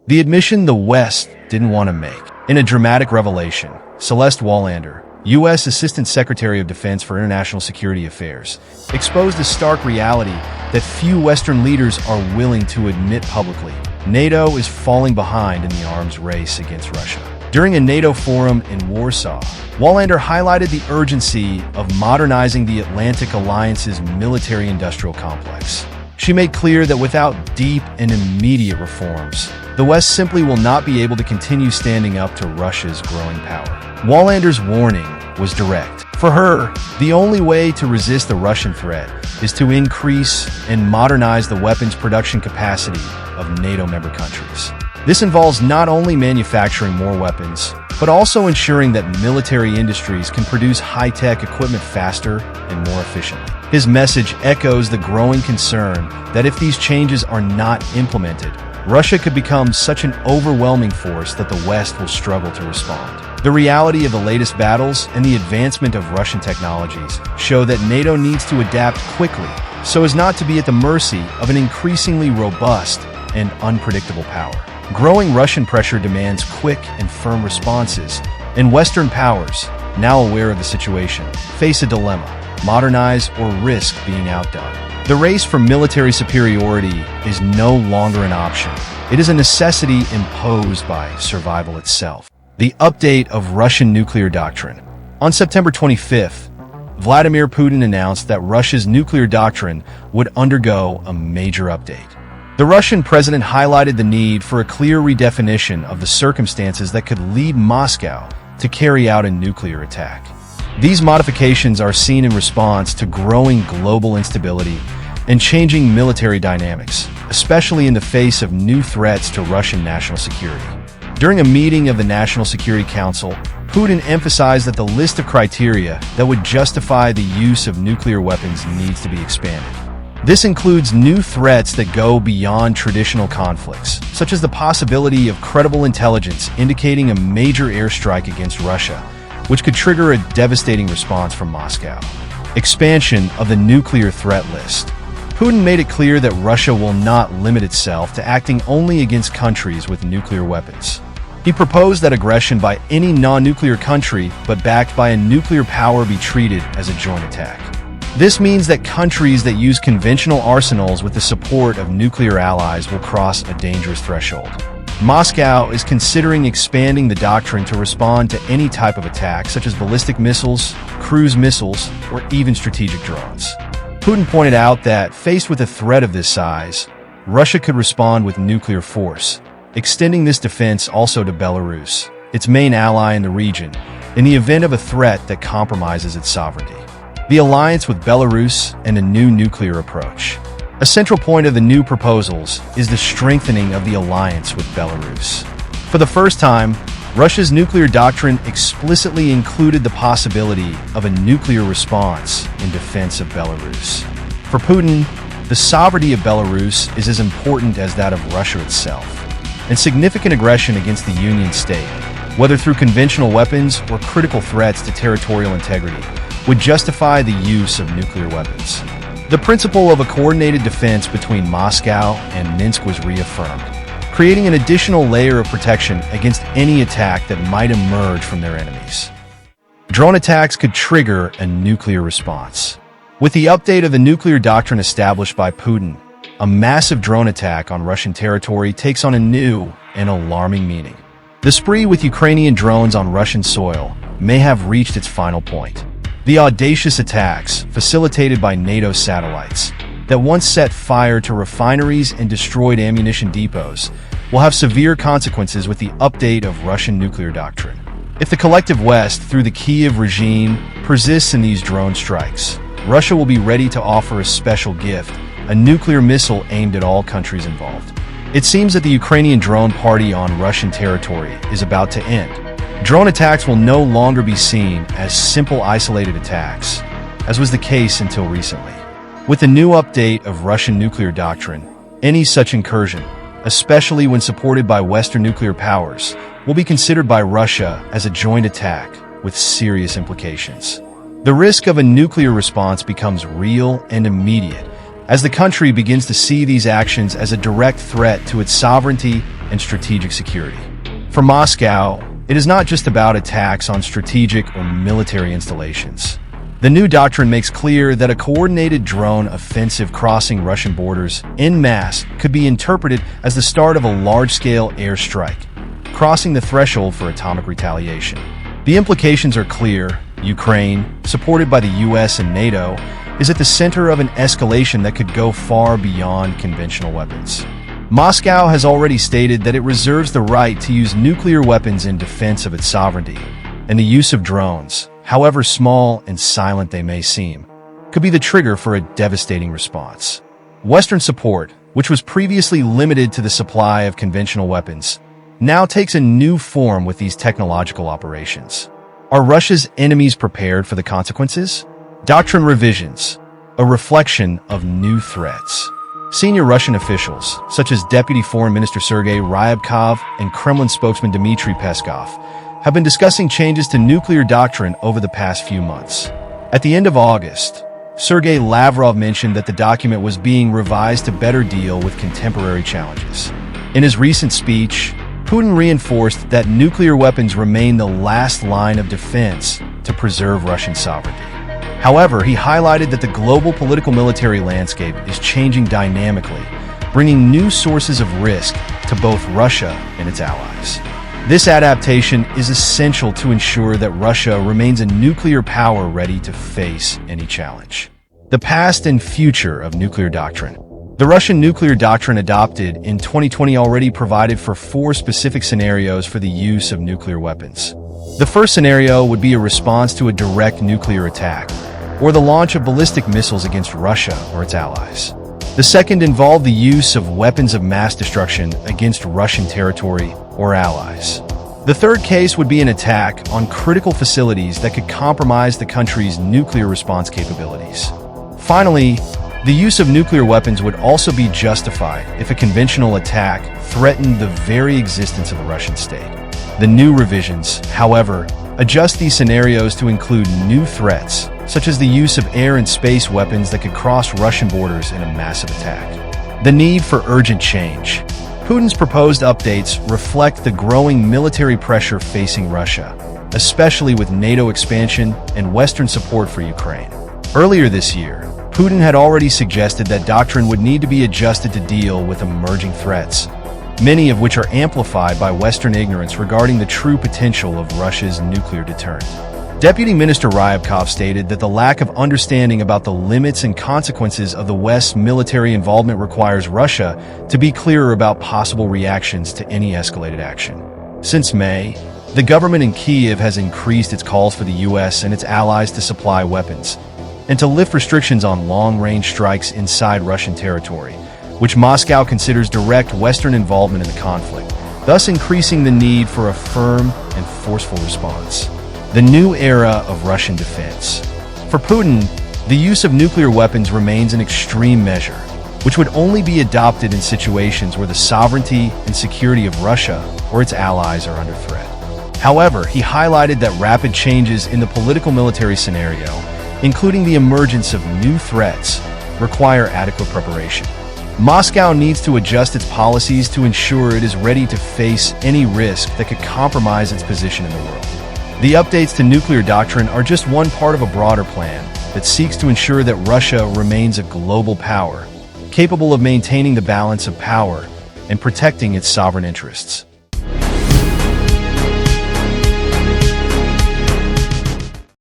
The admission the West didn't want to make. In a dramatic revelation, Celeste Wallander, U.S. Assistant Secretary of Defense for International Security Affairs, exposed the stark reality that few Western leaders are willing to admit publicly. NATO is falling behind in the arms race against Russia. During a NATO forum in Warsaw, Wallander highlighted the urgency of modernizing the Atlantic Alliance's military-industrial complex. She made clear that without deep and immediate reforms, the West simply will not be able to continue standing up to Russia's growing power. Wallander's warning was direct. For her, the only way to resist the Russian threat is to increase and modernize the weapons production capacity of NATO member countries. This involves not only manufacturing more weapons, but also ensuring that military industries can produce high-tech equipment faster and more efficiently. His message echoes the growing concern that if these changes are not implemented, Russia could become such an overwhelming force that the West will struggle to respond. The reality of the latest battles and the advancement of Russian technologies show that NATO needs to adapt quickly so as not to be at the mercy of an increasingly robust and unpredictable power. Growing Russian pressure demands quick and firm responses, and Western powers, now aware of the situation, face a dilemma: modernize or risk being outdone. The race for military superiority is no longer an option. It is a necessity imposed by survival itself. The update of Russian nuclear doctrine. On September 25th, Vladimir Putin announced that Russia's nuclear doctrine would undergo a major update. The Russian president highlighted the need for a clear redefinition of the circumstances that could lead Moscow to carry out a nuclear attack. These modifications are seen in response to growing global instability and changing military dynamics, especially in the face of new threats to Russian national security. During a meeting of the National Security Council, Putin emphasized that the list of criteria that would justify the use of nuclear weapons needs to be expanded. This includes new threats that go beyond traditional conflicts, such as the possibility of credible intelligence indicating a major airstrike against Russia, which could trigger a devastating response from Moscow. Expansion of the nuclear threat list. Putin made it clear that Russia will not limit itself to acting only against countries with nuclear weapons. He proposed that aggression by any non-nuclear country but backed by a nuclear power be treated as a joint attack. This means that countries that use conventional arsenals with the support of nuclear allies will cross a dangerous threshold. Moscow is considering expanding the doctrine to respond to any type of attack, such as ballistic missiles, cruise missiles, or even strategic drones. Putin pointed out that, faced with a threat of this size, Russia could respond with nuclear force, extending this defense also to Belarus, its main ally in the region, in the event of a threat that compromises its sovereignty. The alliance with Belarus and a new nuclear approach. A central point of the new proposals is the strengthening of the alliance with Belarus. For the first time, Russia's nuclear doctrine explicitly included the possibility of a nuclear response in defense of Belarus. For Putin, the sovereignty of Belarus is as important as that of Russia itself, and significant aggression against the Union state, whether through conventional weapons or critical threats to territorial integrity, would justify the use of nuclear weapons. The principle of a coordinated defense between Moscow and Minsk was reaffirmed, creating an additional layer of protection against any attack that might emerge from their enemies. Drone attacks could trigger a nuclear response. With the update of the nuclear doctrine established by Putin, a massive drone attack on Russian territory takes on a new and alarming meaning. The spree with Ukrainian drones on Russian soil may have reached its final point. The audacious attacks, facilitated by NATO satellites, that once set fire to refineries and destroyed ammunition depots, will have severe consequences with the update of Russian nuclear doctrine. If the collective West, through the Kiev regime, persists in these drone strikes, Russia will be ready to offer a special gift, a nuclear missile aimed at all countries involved. It seems that the Ukrainian drone party on Russian territory is about to end. Drone attacks will no longer be seen as simple isolated attacks, as was the case until recently. With the new update of Russian nuclear doctrine, any such incursion, especially when supported by Western nuclear powers, will be considered by Russia as a joint attack with serious implications. The risk of a nuclear response becomes real and immediate as the country begins to see these actions as a direct threat to its sovereignty and strategic security. For Moscow, it is not just about attacks on strategic or military installations. The new doctrine makes clear that a coordinated drone offensive crossing Russian borders en masse could be interpreted as the start of a large-scale airstrike, crossing the threshold for atomic retaliation. The implications are clear. Ukraine, supported by the US and NATO, is at the center of an escalation that could go far beyond conventional weapons. Moscow has already stated that it reserves the right to use nuclear weapons in defense of its sovereignty, and the use of drones, however small and silent they may seem, could be the trigger for a devastating response. Western support, which was previously limited to the supply of conventional weapons, now takes a new form with these technological operations. Are Russia's enemies prepared for the consequences? Doctrine revisions, a reflection of new threats. Senior Russian officials, such as Deputy Foreign Minister Sergei Ryabkov and Kremlin spokesman Dmitry Peskov, have been discussing changes to nuclear doctrine over the past few months. At the end of August, Sergei Lavrov mentioned that the document was being revised to better deal with contemporary challenges. In his recent speech, Putin reinforced that nuclear weapons remain the last line of defense to preserve Russian sovereignty. However, he highlighted that the global political military landscape is changing dynamically, bringing new sources of risk to both Russia and its allies. This adaptation is essential to ensure that Russia remains a nuclear power ready to face any challenge. The past and future of nuclear doctrine. The Russian nuclear doctrine adopted in 2020 already provided for 4 specific scenarios for the use of nuclear weapons. The first scenario would be a response to a direct nuclear attack, or the launch of ballistic missiles against Russia or its allies. The second involved the use of weapons of mass destruction against Russian territory or allies. The third case would be an attack on critical facilities that could compromise the country's nuclear response capabilities. Finally, the use of nuclear weapons would also be justified if a conventional attack threatened the very existence of a Russian state. The new revisions, however, adjust these scenarios to include new threats, such as the use of air and space weapons that could cross Russian borders in a massive attack. The need for urgent change. Putin's proposed updates reflect the growing military pressure facing Russia, especially with NATO expansion and Western support for Ukraine. Earlier this year, Putin had already suggested that doctrine would need to be adjusted to deal with emerging threats, many of which are amplified by Western ignorance regarding the true potential of Russia's nuclear deterrent. Deputy Minister Ryabkov stated that the lack of understanding about the limits and consequences of the West's military involvement requires Russia to be clearer about possible reactions to any escalated action. Since May, the government in Kyiv has increased its calls for the US and its allies to supply weapons and to lift restrictions on long-range strikes inside Russian territory, which Moscow considers direct Western involvement in the conflict, thus increasing the need for a firm and forceful response. The new era of Russian defense. For Putin, the use of nuclear weapons remains an extreme measure, which would only be adopted in situations where the sovereignty and security of Russia or its allies are under threat. However, he highlighted that rapid changes in the political military scenario, including the emergence of new threats, require adequate preparation. Moscow needs to adjust its policies to ensure it is ready to face any risk that could compromise its position in the world. The updates to nuclear doctrine are just one part of a broader plan that seeks to ensure that Russia remains a global power, capable of maintaining the balance of power and protecting its sovereign interests.